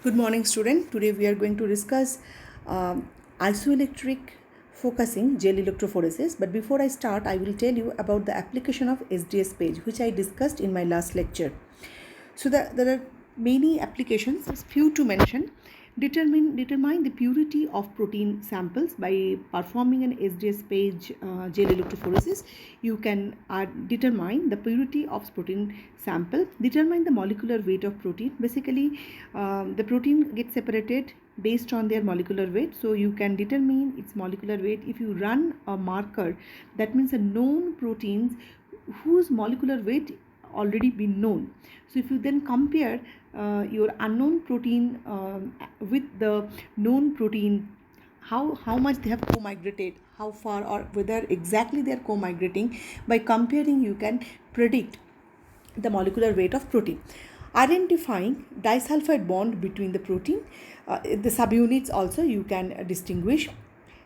Good morning, student. Today we are going to discuss isoelectric focusing gel electrophoresis. But before I start, I will tell you about the application of SDS page, which I discussed in my last lecture. So there are many applications, few to mention. Determine the purity of protein samples by performing an SDS page gel electrophoresis. You can determine the purity of protein sample, determine the molecular weight of protein. Basically, the protein gets separated based on their molecular weight, so you can determine its molecular weight if you run a marker. That means a known proteins whose molecular weight already been known. So if you then compare your unknown protein with the known protein, how much they have co-migrated, how far, or whether exactly they are co-migrating, by comparing you can predict the molecular weight of protein. Identifying disulfide bond between the protein, the subunits also you can distinguish.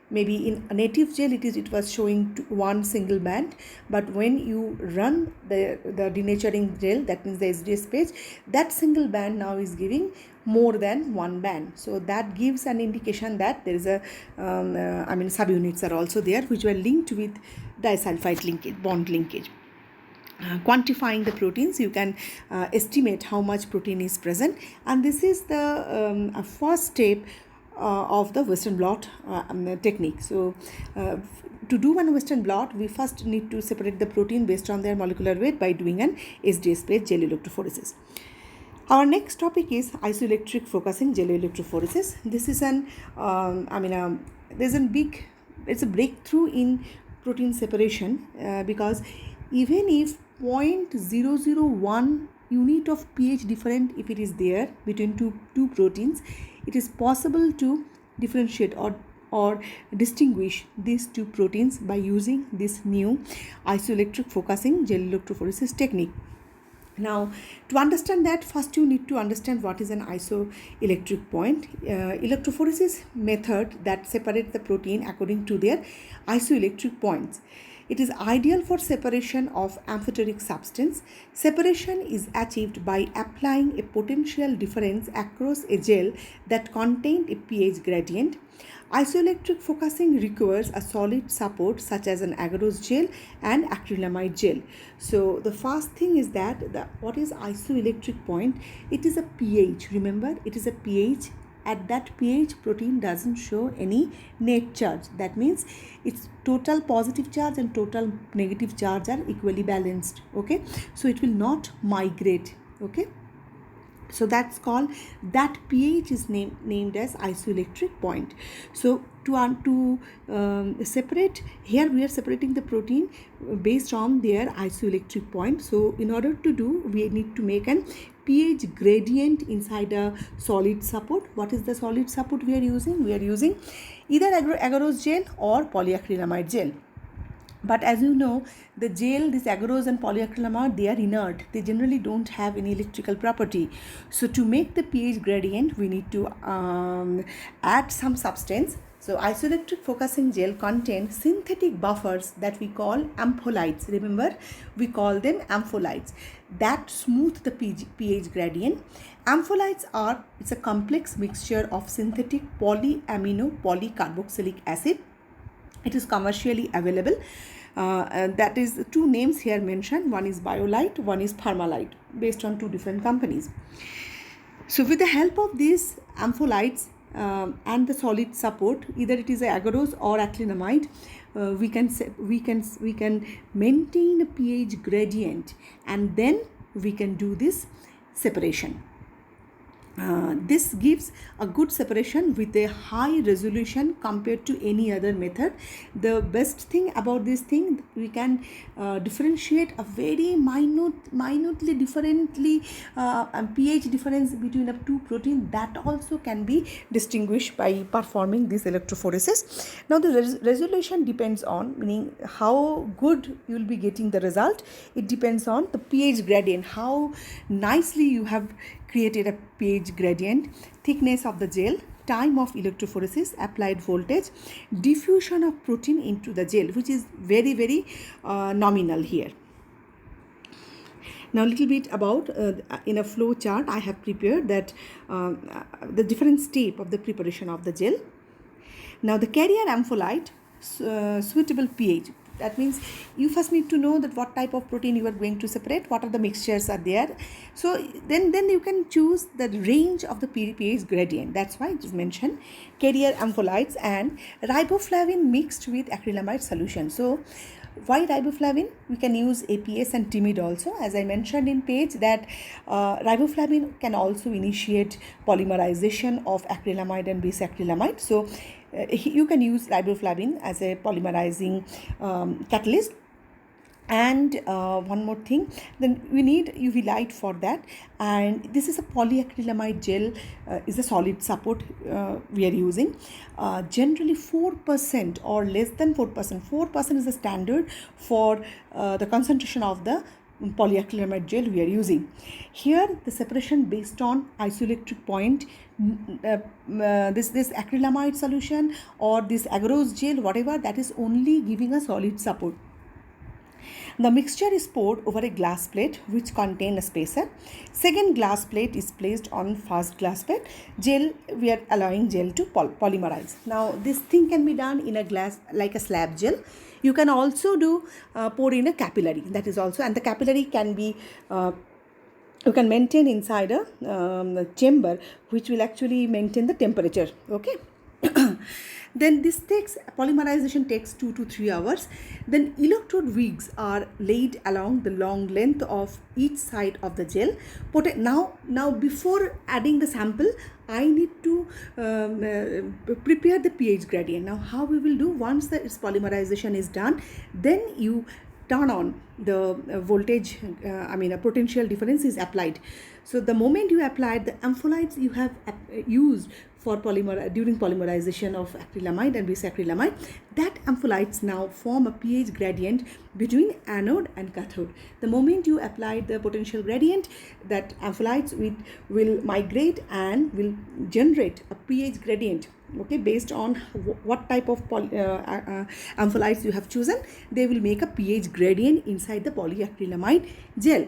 Maybe in a native gel it was showing one single band, but when you run the denaturing gel, that means the SDS page, that single band now is giving more than one band. So that gives an indication that there is a subunits are also there which were linked with disulfide linkage, bond linkage. Quantifying the proteins, you can estimate how much protein is present, and this is the first step of the Western blot technique. So to do one Western blot, we first need to separate the protein based on their molecular weight by doing an SDS page gel electrophoresis. Our next topic is isoelectric focusing gel electrophoresis. This is it's a breakthrough in protein separation because even if 0.001 unit of pH different, if it is there between two proteins, it is possible to differentiate or distinguish these two proteins by using this new isoelectric focusing gel electrophoresis technique. Now, to understand that, first you need to understand what is an isoelectric point. Electrophoresis method that separates the protein according to their isoelectric points. It is ideal for separation of amphoteric substance. Separation is achieved by applying a potential difference across a gel that contains a pH gradient. Isoelectric focusing requires a solid support such as an agarose gel and acrylamide gel. So the first thing is that what is isoelectric point? It is a pH. Remember, it is a pH. At that pH, protein doesn't show any net charge. That means its total positive charge and total negative charge are equally balanced. Okay, so it will not migrate. Okay, so that's called, that pH is named as isoelectric point. So to separate, here we are separating the protein based on their isoelectric point. So in order to do, we need to make an pH gradient inside a solid support. What is the solid support we are using? We are using either agarose gel or polyacrylamide gel. But as you know, the gel, this agarose and polyacrylamide, they are inert. They generally don't have any electrical property. So to make the pH gradient, we need to add some substance. So isoelectric focusing gel contains synthetic buffers that we call ampholytes. Remember, we call them ampholytes that smooth the pH gradient. Ampholytes it's a complex mixture of synthetic polyamino polycarboxylic acid. It is commercially available. That is two names here mentioned. One is BioLite, one is Pharmalite, based on two different companies. So with the help of these ampholytes and the solid support, either it is agarose or acrylamide, we can maintain a pH gradient, and then we can do this separation. This gives a good separation with a high resolution compared to any other method. The best thing about this thing, we can differentiate a very minutely differently pH difference between the two proteins. That also can be distinguished by performing this electrophoresis. Now the resolution depends on, meaning how good you will be getting the result. It depends on the pH gradient, how nicely you have created a pH gradient, thickness of the gel, time of electrophoresis, applied voltage, diffusion of protein into the gel, which is very nominal here. Now, a little bit about in a flow chart I have prepared that the different step of the preparation of the gel. Now, the carrier ampholyte suitable pH. That means you first need to know that what type of protein you are going to separate, what are the mixtures are there. So then you can choose the range of the pH gradient. That's why it is mentioned carrier ampholytes and riboflavin mixed with acrylamide solution. So why riboflavin? We can use APS and timid also. As I mentioned in page that riboflavin can also initiate polymerization of acrylamide and bisacrylamide. So you can use riboflavin as a polymerizing catalyst. And one more thing, then we need UV light for that, and this is a polyacrylamide gel, is a solid support we are using. Generally 4% or less than 4% is the standard for the concentration of the polyacrylamide gel we are using. Here the separation based on isoelectric point, this acrylamide solution or this agarose gel, whatever, that is only giving a solid support. The mixture is poured over a glass plate which contains a spacer. Second glass plate is placed on first glass plate. Gel, we are allowing gel to polymerize. Now this thing can be done in a glass like a slab gel. You can also do pour in a capillary, that is also, and the capillary can be you can maintain inside a chamber which will actually maintain the temperature. Okay. Then this polymerization takes 2 to 3 hours. Then electrode wigs are laid along the long length of each side of the gel. Now before adding the sample, I need to prepare the pH gradient. Now how we will do, once its polymerization is done, then you turn on the voltage, a potential difference is applied. So the moment you applied the ampholytes you have used for during polymerization of acrylamide and bisacrylamide, that ampholytes now form a pH gradient between anode and cathode. The moment you apply the potential gradient, that ampholytes will migrate and will generate a pH gradient. Okay, based on what type of ampholytes you have chosen, they will make a pH gradient inside the polyacrylamide gel.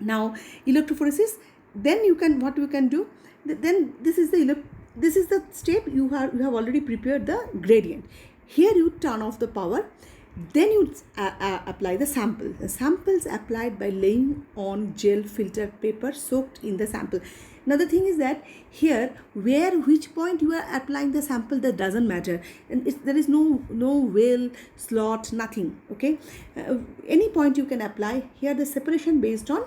Now electrophoresis, then what you can do, then this is the step you have already prepared the gradient. Here you turn off the power, then you apply the sample. The samples applied by laying on gel filter paper soaked in the sample. Now the thing is that here which point you are applying the sample, that doesn't matter, and there is no well slot, nothing. Okay, any point you can apply. Here the separation based on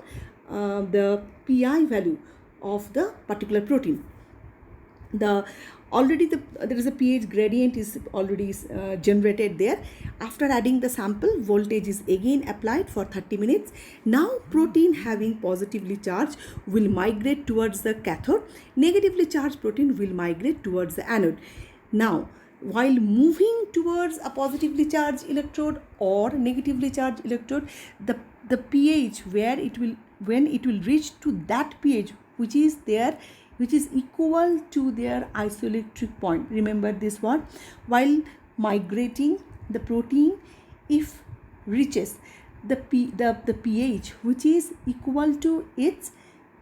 the pi value of the particular protein. There is a pH gradient is already generated there. After adding the sample, voltage is again applied for 30 minutes. Now protein having positively charged will migrate towards the cathode. Negatively charged protein will migrate towards the anode. Now while moving towards a positively charged electrode or negatively charged electrode, the pH when it will reach to that pH which is equal to their isoelectric point. Remember this one. While migrating, the protein, if reaches the pH which is equal to its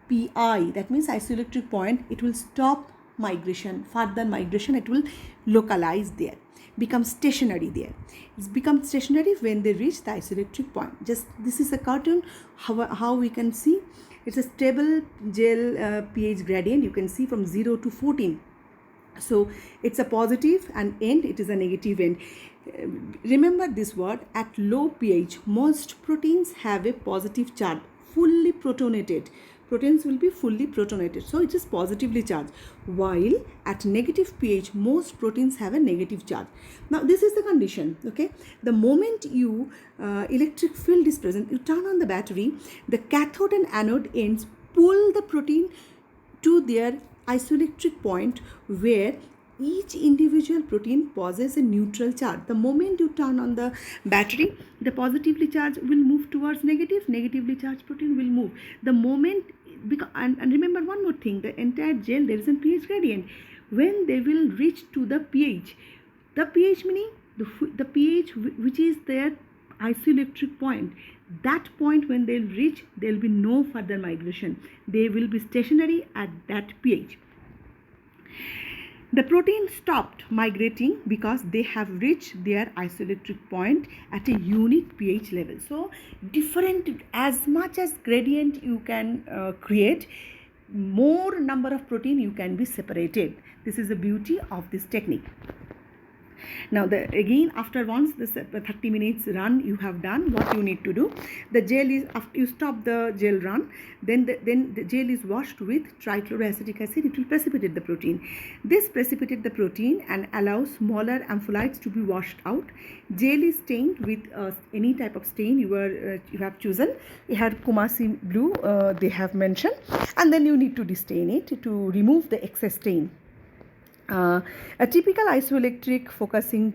pi, that means isoelectric point, it will stop migration. Further migration, it will localize there, become stationary there. It's become stationary when they reach the isoelectric point. Just this is a cartoon how we can see. It's a stable gel pH gradient. You can see from 0 to 14. So it's a positive and end, it is a negative end. Remember this word, at low pH, most proteins have a positive charge, fully protonated. Proteins will be fully protonated, so it is positively charged, while at negative pH most proteins have a negative charge. Now this is the condition. Okay, the moment you electric field is present, you turn on the battery, the cathode and anode ends pull the protein to their isoelectric point where each individual protein possesses a neutral charge. The moment you turn on the battery, the positively charged will move towards negatively charged protein will move. The moment, and remember one more thing, the entire gel, there is a pH gradient. When they will reach to the pH meaning the pH which is their isoelectric point, that point when they'll reach, there will be no further migration. They will be stationary at that pH. The protein stopped migrating because they have reached their isoelectric point at a unique pH level. So different, as much as gradient you can create, more number of protein you can be separated. This is the beauty of this technique. Now again, after once this 30 minutes run you have done, what you need to do, the gel is, after you stop the gel run, then the gel is washed with trichloroacetic acid. It will precipitate the protein. This precipitate the protein and allows smaller ampholytes to be washed out. Gel is stained with any type of stain you have chosen. You have Kumasi blue, they have mentioned, and then you need to destain it to remove the excess stain. A typical isoelectric focusing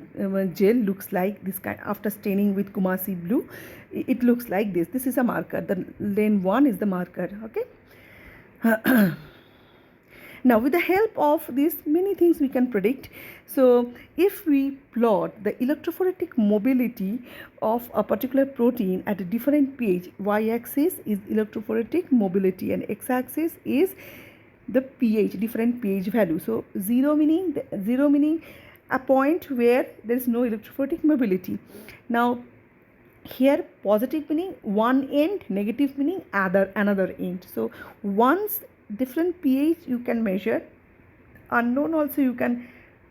gel looks like this kind. After staining with Kumasi blue, it looks like this. This is a marker. The lane 1 is the marker. Okay. Now with the help of this, many things we can predict. So if we plot the electrophoretic mobility of a particular protein at a different pH, y-axis is electrophoretic mobility and x-axis is the pH, different pH value. So 0 meaning a point where there is no electrophoretic mobility. Now here positive meaning one end, negative meaning another end. So once different pH you can measure, unknown also you can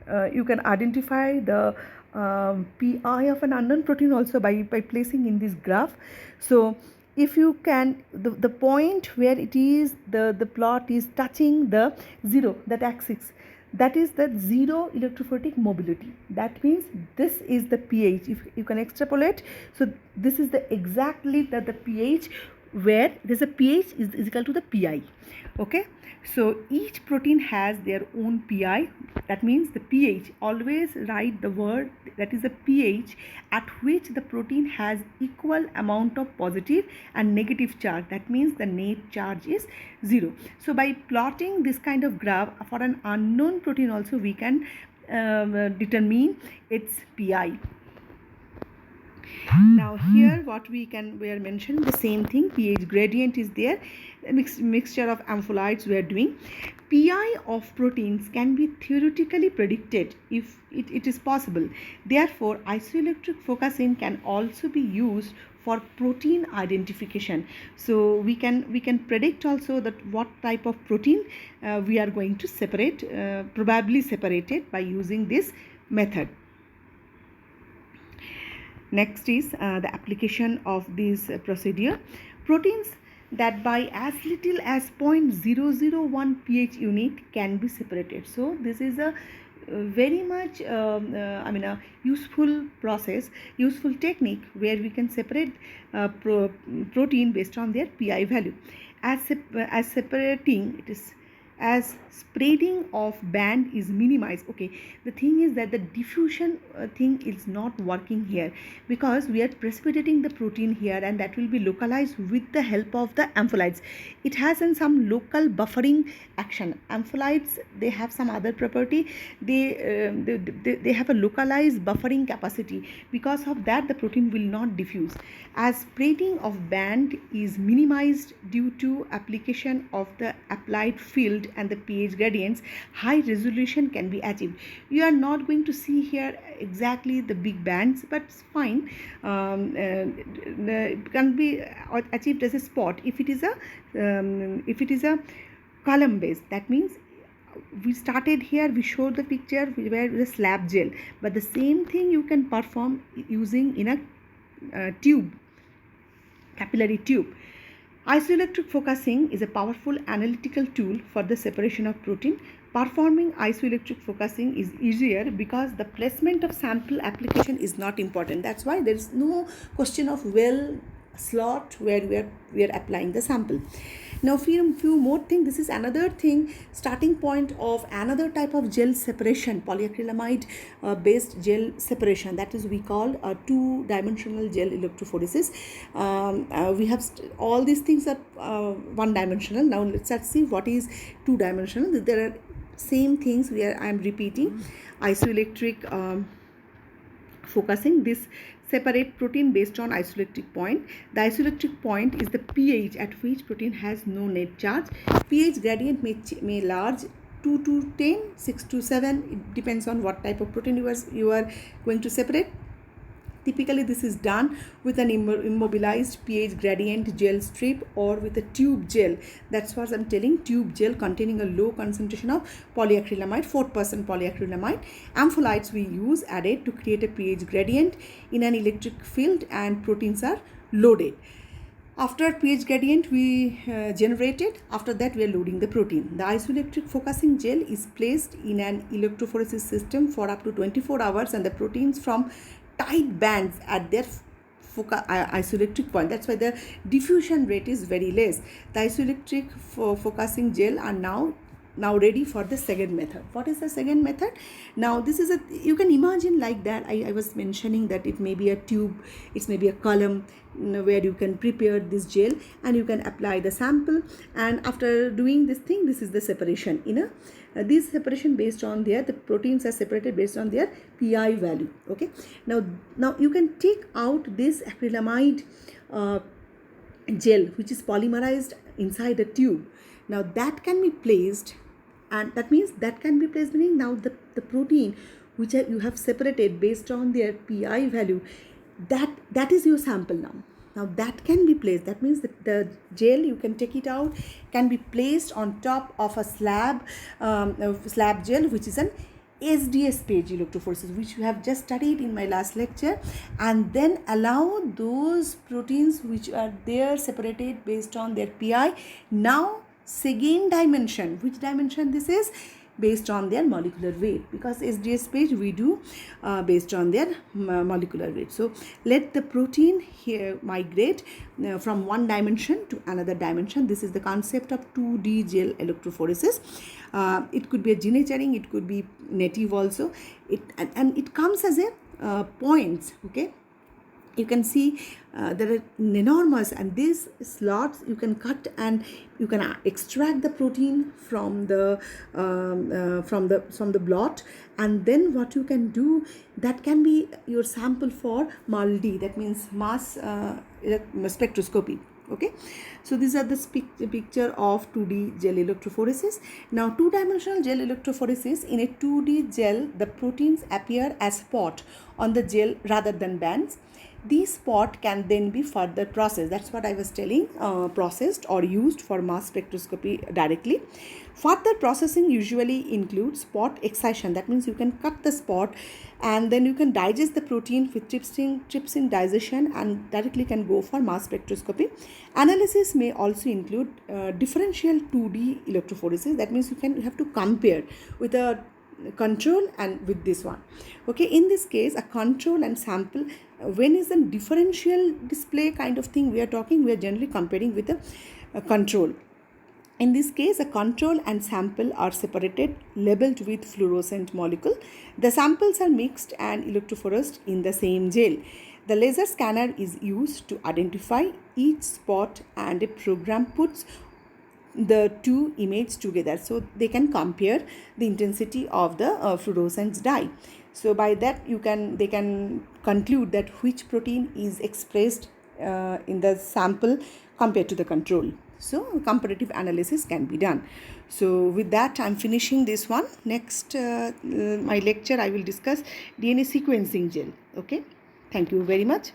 identify the pi of an unknown protein also by placing in this graph. So if you can, the point where it is, the plot is touching the 0, that axis, that is the 0 electrophoretic mobility. That means this is the pH. If you can extrapolate, so this is the exactly the pH where there's a pH is equal to the pi. Okay, so each protein has their own pi. That means the pH, always write the word that is a pH at which the protein has equal amount of positive and negative charge. That means the net charge is 0. So by plotting this kind of graph for an unknown protein also we can determine its pi. Now here what we are mentioning the same thing, pH gradient is there, a mixture of ampholytes we are doing. Pi of proteins can be theoretically predicted if it is possible. Therefore isoelectric focusing can also be used for protein identification. So we can predict also that what type of protein we are going to separate, probably separated by using this method. Next is the application of this procedure. Proteins that by as little as 0.001 pH unit can be separated. So this is a very much a useful process, useful technique where we can separate protein based on their pi value. As separating, it is as spreading of band is minimized. Okay, the thing is that the diffusion thing is not working here because we are precipitating the protein here and that will be localized with the help of the ampholytes. It has some local buffering action. Ampholytes, they have some other property, they have a localized buffering capacity. Because of that the protein will not diffuse. As spreading of band is minimized due to application of the applied field and the pH gradients, high resolution can be achieved. You are not going to see here exactly the big bands, but it's fine. Can be achieved as a spot if it is a column base. That means we started here, we showed the picture where the slab gel, but the same thing you can perform using in a tube, capillary tube. Isoelectric focusing is a powerful analytical tool for the separation of protein. Performing isoelectric focusing is easier because the placement of sample application is not important. That's why there is no question of well slot where we are applying the sample. Now few more things. This is another thing, starting point of another type of gel separation, polyacrylamide based gel separation, that is we call a two-dimensional gel electrophoresis. We have all these things are one-dimensional. Now let's see what is two-dimensional. There are same things where I am repeating. Isoelectric focusing, this separate protein based on isoelectric point. The isoelectric point is the pH at which protein has no net charge. pH gradient may large 2 to 10, 6 to 7. It depends on what type of protein you are going to separate. Typically, this is done with an immobilized pH gradient gel strip or with a tube gel. That's what I'm telling, tube gel containing a low concentration of polyacrylamide, 4% polyacrylamide. Ampholites we use added to create a pH gradient in an electric field, and proteins are loaded. After pH gradient we generated, after that we are loading the protein. The isoelectric focusing gel is placed in an electrophoresis system for up to 24 hours, and the proteins from tight bands at their isoelectric point. That's why the diffusion rate is very less. The isoelectric focusing gel are now ready for the second method. What is the second method? Now this is you can imagine like that. I was mentioning that it may be a tube, it may be a column where you can prepare this gel and you can apply the sample, and after doing this thing, this is the separation. This separation based on the proteins are separated based on their pi value. Okay, now you can take out this acrylamide gel which is polymerized inside a tube. Now that can be placed, and that means that can be placed, meaning now the protein which you have separated based on their pi value, that is your sample now. Now that can be placed. That means that the gel, you can take it out, can be placed on top of a slab gel, which is an SDS page electrophoresis, which we have just studied in my last lecture, and then allow those proteins which are there separated based on their pi. Now second dimension, which dimension this is? Based on their molecular weight, because SDS page we do based on their molecular weight. So let the protein here migrate from one dimension to another dimension. This is the concept of 2D gel electrophoresis. It could be a denaturing, it could be native also. And it comes as a points. Okay, you can see there are enormous, and these slots you can cut and you can extract the protein from the blot, and then what you can do, that can be your sample for MALDI, that means mass spectroscopy. Okay, so these are the picture of 2D gel electrophoresis. Now two-dimensional gel electrophoresis, in a 2D gel the proteins appear as spot on the gel rather than bands. These spot can then be further processed. That's what I was telling, processed or used for mass spectroscopy directly. Further processing usually includes spot excision. That means you can cut the spot and then you can digest the protein with trypsin digestion and directly can go for mass spectroscopy. Analysis may also include differential 2D electrophoresis. That means you have to compare with a control and with this one. Okay, in this case a control and sample, when is a differential display kind of thing we are talking, we are generally comparing with a control. In this case, a control and sample are separated, labeled with fluorescent molecule. The samples are mixed and electrophoresed in the same gel. The laser scanner is used to identify each spot, and a program puts the two images together so they can compare the intensity of the fluorescence dye. So by that they can conclude that which protein is expressed in the sample compared to the control. So comparative analysis can be done. So with that I'm finishing this one. Next my lecture I will discuss DNA sequencing gel. Okay, thank you very much.